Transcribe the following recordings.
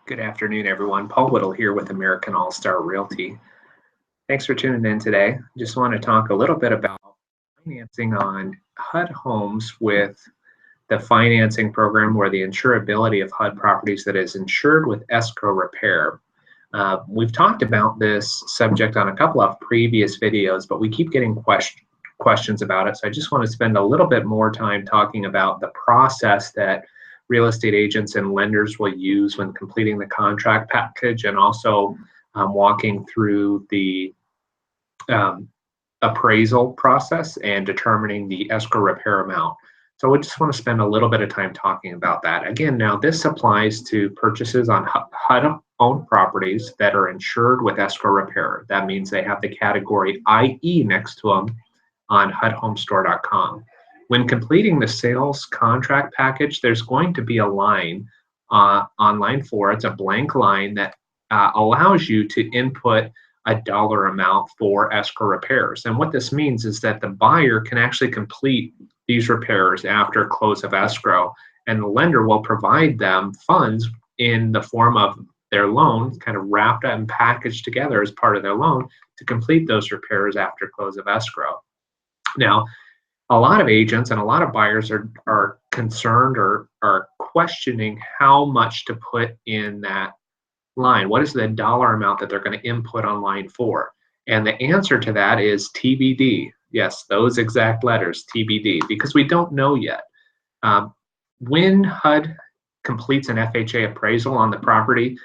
Good afternoon, everyone. Paul Whittle here with American Allstar Realty. Thanks for tuning in today. Just want to talk a little bit about financing on HUD homes with the financing program or the insurability of HUD properties that is insured with escrow repair. We've talked about this subject on a couple of previous videos, but we keep getting questions about it. So I just want to spend a little bit more time talking about the process that real estate agents and lenders will use when completing the contract package, and also walking through the appraisal process and determining the escrow repair amount. So we just want to spend a little bit of time talking about that. Again, now this applies to purchases on HUD-owned properties that are insured with escrow repair. That means they have the category IE next to them on HUDhomestore.com. When completing the sales contract package, there's going to be a line on line 4. It's a blank line that allows you to input a dollar amount for escrow repairs. And what this means is that the buyer can actually complete these repairs after close of escrow, and the lender will provide them funds in the form of their loan, kind of wrapped and packaged together as part of their loan, to complete those repairs after close of escrow. Now, a lot of agents and a lot of buyers are concerned or are questioning how much to put in that line. What is the dollar amount that they're going to input on line 4? And the answer to that is TBD. Yes, those exact letters, TBD, because we don't know yet. When HUD completes an FHA appraisal on the property,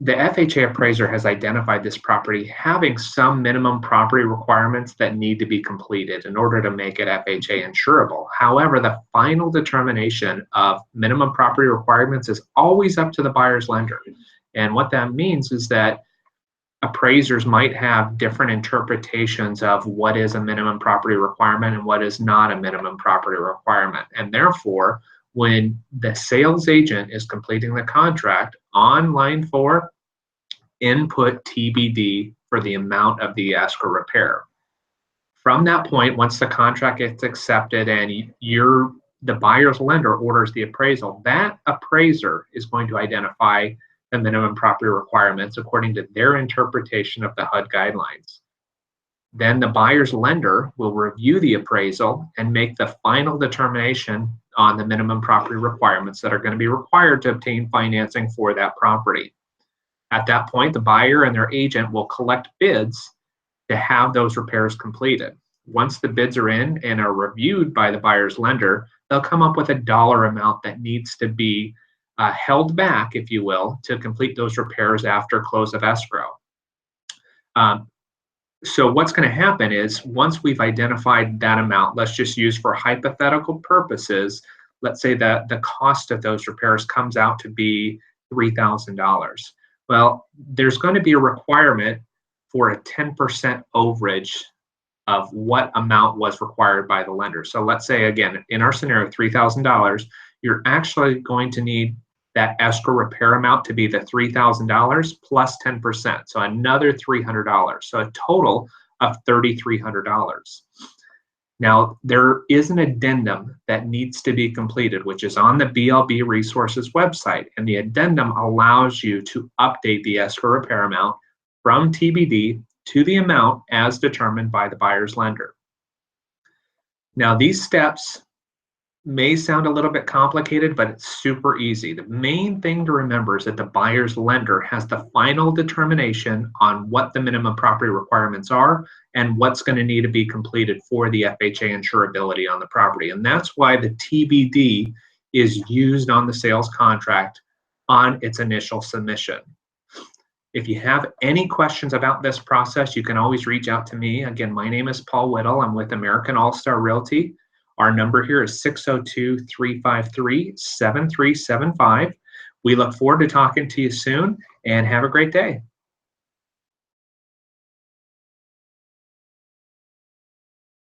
the FHA appraiser has identified this property having some minimum property requirements that need to be completed in order to make it FHA insurable. However, the final determination of minimum property requirements is always up to the buyer's lender. And what that means is that appraisers might have different interpretations of what is a minimum property requirement and what is not a minimum property requirement. And therefore, when the sales agent is completing the contract on line 4, input TBD for the amount of the escrow repair. From that point, once the contract gets accepted and the buyer's lender orders the appraisal, that appraiser is going to identify the minimum property requirements according to their interpretation of the HUD guidelines. Then the buyer's lender will review the appraisal and make the final determination on the minimum property requirements that are going to be required to obtain financing for that property. At that point, the buyer and their agent will collect bids to have those repairs completed. Once the bids are in and are reviewed by the buyer's lender, they'll come up with a dollar amount that needs to be held back, if you will, to complete those repairs after close of escrow. So what's going to happen is, once we've identified that amount, let's just use for hypothetical purposes, let's say that the cost of those repairs comes out to be $3,000. Well, there's going to be a requirement for a 10% overage of what amount was required by the lender. So let's say, again, in our scenario, $3,000, you're actually going to need that escrow repair amount to be the $3,000 plus 10%, so another $300, so a total of $3,300. Now, there is an addendum that needs to be completed, which is on the BLB Resources website, and the addendum allows you to update the escrow repair amount from TBD to the amount as determined by the buyer's lender. Now, these steps may sound a little bit complicated, but it's super easy. The main thing to remember is that the buyer's lender has the final determination on what the minimum property requirements are and what's going to need to be completed for the FHA insurability on the property. And that's why the TBD is used on the sales contract on its initial submission. If you have any questions about this process, you can always reach out to me. Again, my name is Paul Whittle. I'm with American Allstar Realty. Our number here is 602-353-7375. We look forward to talking to you soon, and have a great day.